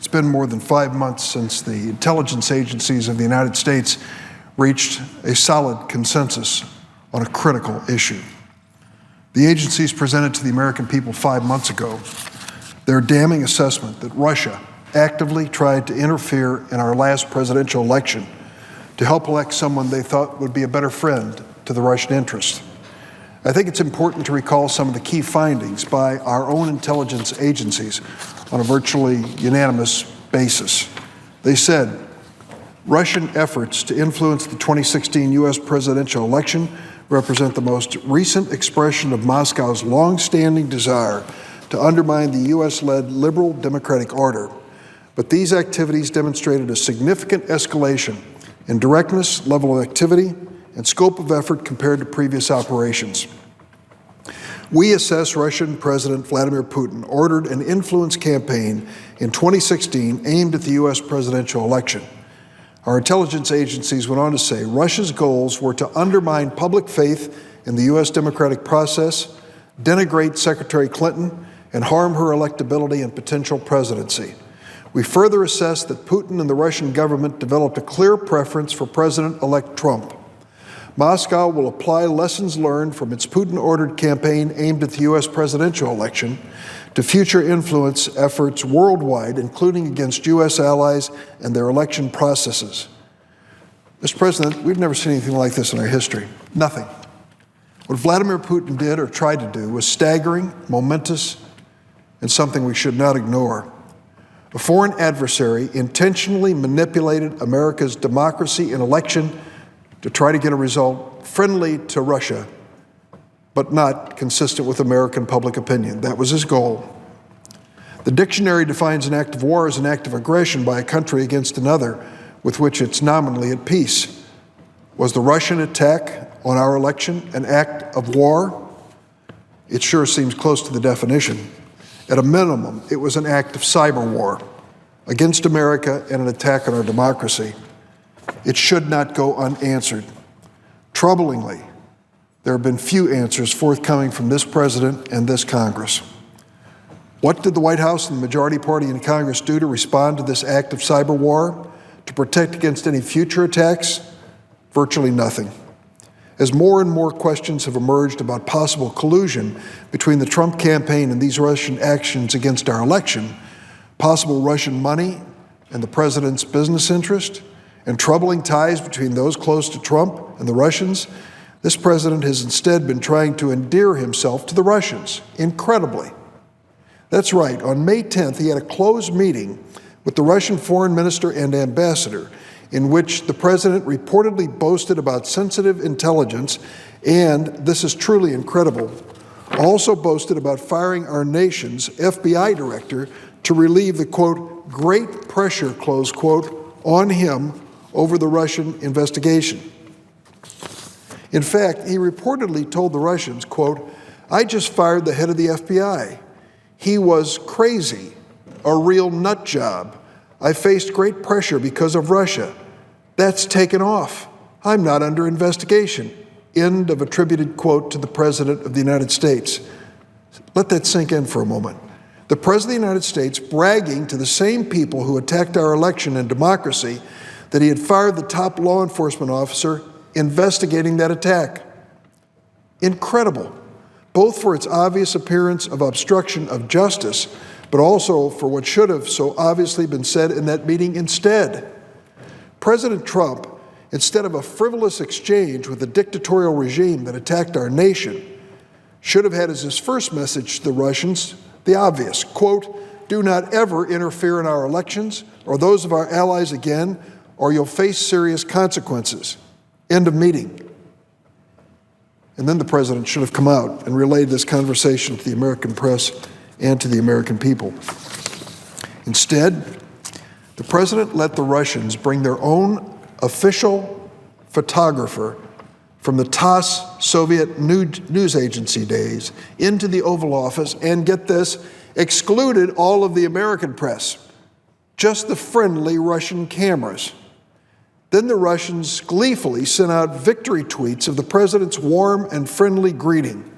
It's been more than 5 months since the intelligence agencies of the United States reached a solid consensus on a critical issue. The agencies presented to the American people 5 months ago their damning assessment that Russia actively tried to interfere in our last presidential election to help elect someone they thought would be a better friend to the Russian interest. I think it's important to recall some of the key findings by our own intelligence agencies on a virtually unanimous basis. They said, Russian efforts to influence the 2016 U.S. presidential election represent the most recent expression of Moscow's long-standing desire to undermine the U.S.-led liberal democratic order. But these activities demonstrated a significant escalation in directness, level of activity, and scope of effort compared to previous operations. We assess Russian President Vladimir Putin ordered an influence campaign in 2016 aimed at the U.S. presidential election. Our intelligence agencies went on to say Russia's goals were to undermine public faith in the U.S. democratic process, denigrate Secretary Clinton, and harm her electability and potential presidency. We further assessed that Putin and the Russian government developed a clear preference for President-elect Trump. Moscow will apply lessons learned from its Putin-ordered campaign aimed at the U.S. presidential election to future influence efforts worldwide, including against U.S. allies and their election processes. Mr. President, we've never seen anything like this in our history. Nothing. What Vladimir Putin did or tried to do was staggering, momentous, and something we should not ignore. A foreign adversary intentionally manipulated America's democracy and election to try to get a result friendly to Russia, but not consistent with American public opinion. That was his goal. The dictionary defines an act of war as an act of aggression by a country against another with which it's nominally at peace. Was the Russian attack on our election an act of war? It sure seems close to the definition. At a minimum, it was an act of cyber war against America and an attack on our democracy. It should not go unanswered. Troublingly, there have been few answers forthcoming from this president and this Congress. What did the White House and the majority party in Congress do to respond to this act of cyber war, to protect against any future attacks? Virtually nothing. As more and more questions have emerged about possible collusion between the Trump campaign and these Russian actions against our election, possible Russian money and the president's business interest, and troubling ties between those close to Trump and the Russians, this president has instead been trying to endear himself to the Russians, incredibly. That's right, on May 10th, he had a closed meeting with the Russian foreign minister and ambassador in which the president reportedly boasted about sensitive intelligence and, this is truly incredible, also boasted about firing our nation's FBI director to relieve the, quote, great pressure, close quote, on him over the Russian investigation. In fact, he reportedly told the Russians, quote, I just fired the head of the FBI. He was crazy, a real nut job. I faced great pressure because of Russia. That's taken off. I'm not under investigation. End of attributed quote to the President of the United States. Let that sink in for a moment. The President of the United States bragging to the same people who attacked our election and democracy that he had fired the top law enforcement officer investigating that attack. Incredible, both for its obvious appearance of obstruction of justice, but also for what should have so obviously been said in that meeting instead. President Trump, instead of a frivolous exchange with a dictatorial regime that attacked our nation, should have had as his first message to the Russians the obvious, quote, do not ever interfere in our elections or those of our allies again, or you'll face serious consequences. End of meeting. And then the president should have come out and relayed this conversation to the American press and to the American people. Instead, the president let the Russians bring their own official photographer from the TASS Soviet news agency days into the Oval Office and, get this, excluded all of the American press, just the friendly Russian cameras. Then the Russians gleefully sent out victory tweets of the president's warm and friendly greeting.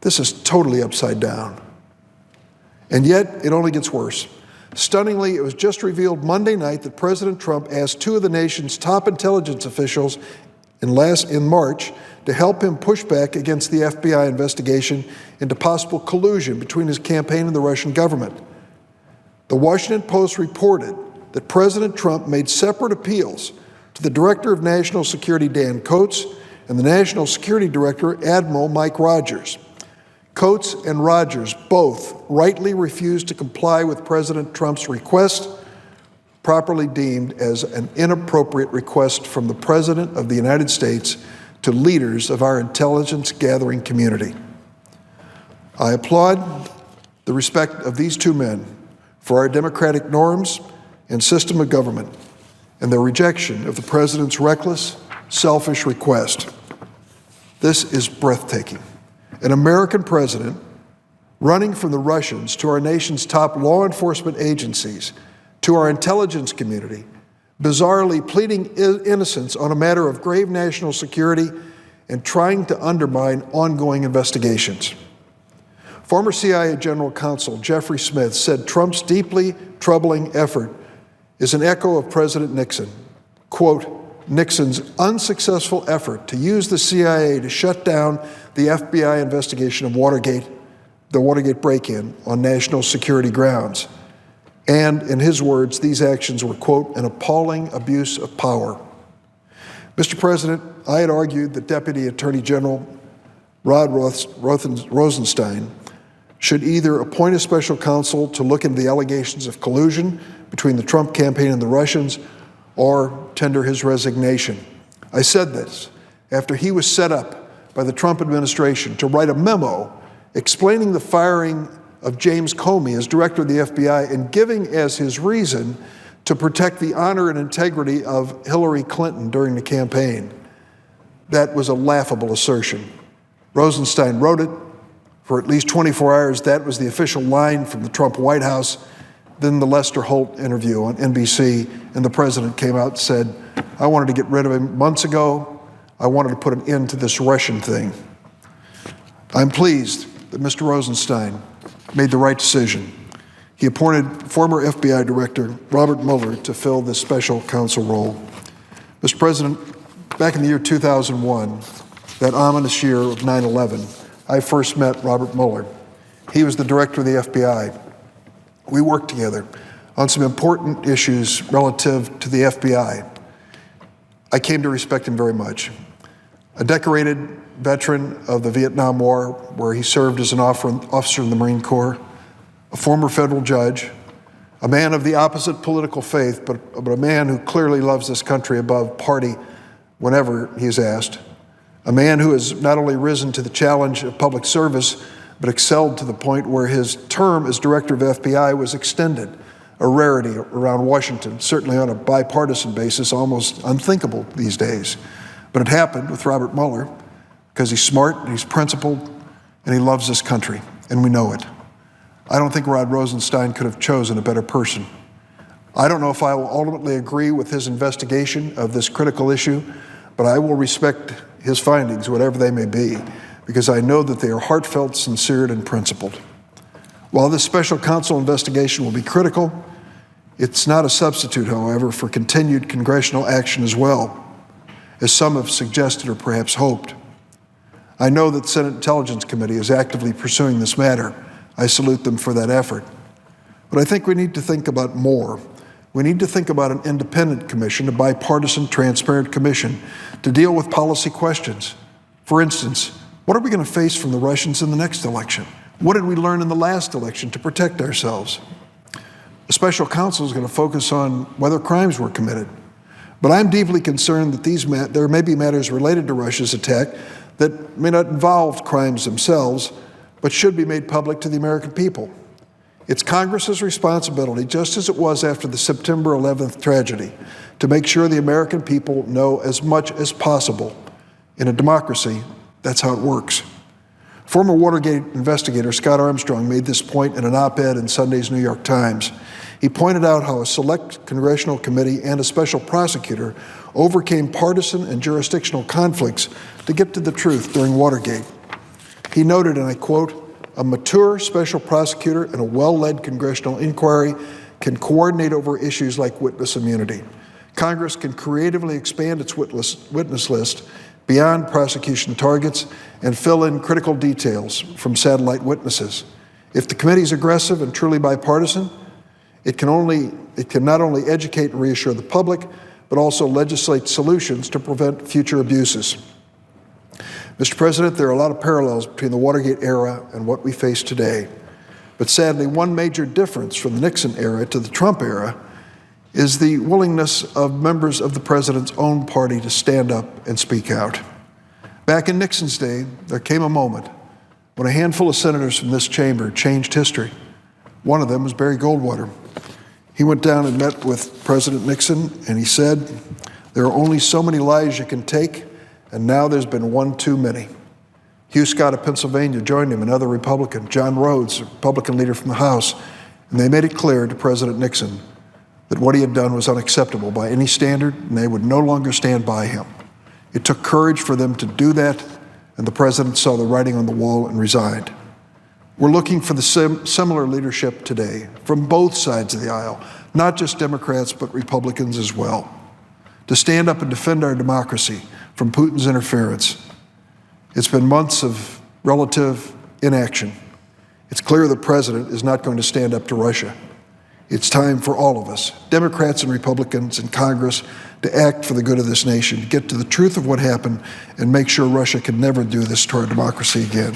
This is totally upside down. And yet, it only gets worse. Stunningly, it was just revealed Monday night that President Trump asked two of the nation's top intelligence officials in March to help him push back against the FBI investigation into possible collusion between his campaign and the Russian government. The Washington Post reported that President Trump made separate appeals to the Director of National Security, Dan Coats, and the National Security Director, Admiral Mike Rogers. Coats and Rogers both rightly refused to comply with President Trump's request, properly deemed as an inappropriate request from the President of the United States to leaders of our intelligence gathering community. I applaud the respect of these two men for our democratic norms and system of government and their rejection of the President's reckless, selfish request. This is breathtaking. An American president running from the Russians to our nation's top law enforcement agencies, to our intelligence community, bizarrely pleading innocence on a matter of grave national security and trying to undermine ongoing investigations. Former CIA General Counsel Jeffrey Smith said Trump's deeply troubling effort is an echo of President Nixon. Quote, Nixon's unsuccessful effort to use the CIA to shut down the FBI investigation of Watergate, the Watergate break-in on national security grounds. And in his words, these actions were, quote, an appalling abuse of power. Mr. President, I had argued that Deputy Attorney General Rod Rosenstein should either appoint a special counsel to look into the allegations of collusion between the Trump campaign and the Russians, or tender his resignation. I said this after he was set up by the Trump administration to write a memo explaining the firing of James Comey as director of the FBI and giving as his reason to protect the honor and integrity of Hillary Clinton during the campaign. That was a laughable assertion. Rosenstein wrote it. For at least 24 hours, that was the official line from the Trump White House. Then the Lester Holt interview on NBC, and the president came out and said, I wanted to get rid of him months ago. I wanted to put an end to this Russian thing. I'm pleased that Mr. Rosenstein made the right decision. He appointed former FBI Director Robert Mueller to fill this special counsel role. Mr. President, back in the year 2001, that ominous year of 9/11, I first met Robert Mueller. He was the director of the FBI. We worked together on some important issues relative to the FBI. I came to respect him very much. A decorated veteran of the Vietnam War, where he served as an officer in the Marine Corps, a former federal judge, a man of the opposite political faith, but a man who clearly loves this country above party whenever he is asked, a man who has not only risen to the challenge of public service, but excelled to the point where his term as director of FBI was extended, a rarity around Washington, certainly on a bipartisan basis, almost unthinkable these days. But it happened with Robert Mueller because he's smart, and he's principled, and he loves this country, and we know it. I don't think Rod Rosenstein could have chosen a better person. I don't know if I will ultimately agree with his investigation of this critical issue, but I will respect his findings, whatever they may be, because I know that they are heartfelt, sincere, and principled. While this special counsel investigation will be critical, it's not a substitute, however, for continued congressional action as well, as some have suggested or perhaps hoped. I know that the Senate Intelligence Committee is actively pursuing this matter. I salute them for that effort. But I think we need to think about more. We need to think about an independent commission, a bipartisan, transparent commission to deal with policy questions. For instance, what are we going to face from the Russians in the next election? What did we learn in the last election to protect ourselves? A special counsel is going to focus on whether crimes were committed. But I'm deeply concerned that there may be matters related to Russia's attack that may not involve crimes themselves, but should be made public to the American people. It's Congress's responsibility, just as it was after the September 11th tragedy, to make sure the American people know as much as possible. In a democracy, that's how it works. Former Watergate investigator Scott Armstrong made this point in an op-ed in Sunday's New York Times. He pointed out how a select congressional committee and a special prosecutor overcame partisan and jurisdictional conflicts to get to the truth during Watergate. He noted, and I quote, "A mature special prosecutor and a well-led congressional inquiry can coordinate over issues like witness immunity. Congress can creatively expand its witness list beyond prosecution targets and fill in critical details from satellite witnesses. If the committee is aggressive and truly bipartisan, it can not only educate and reassure the public, but also legislate solutions to prevent future abuses. Mr. President, there are a lot of parallels between the Watergate era and what we face today. But sadly, one major difference from the Nixon era to the Trump era is the willingness of members of the president's own party to stand up and speak out. Back in Nixon's day, there came a moment when a handful of senators from this chamber changed history. One of them was Barry Goldwater. He went down and met with President Nixon, and he said, "There are only so many lives you can take, and now there's been one too many." Hugh Scott of Pennsylvania joined him, another Republican, John Rhodes, a Republican leader from the House, and they made it clear to President Nixon that what he had done was unacceptable by any standard, and they would no longer stand by him. It took courage for them to do that, and the president saw the writing on the wall and resigned. We're looking for the similar leadership today from both sides of the aisle, not just Democrats, but Republicans as well, to stand up and defend our democracy from Putin's interference. It's been months of relative inaction. It's clear the president is not going to stand up to Russia. It's time for all of us, Democrats and Republicans in Congress, to act for the good of this nation, get to the truth of what happened, and make sure Russia can never do this to our democracy again.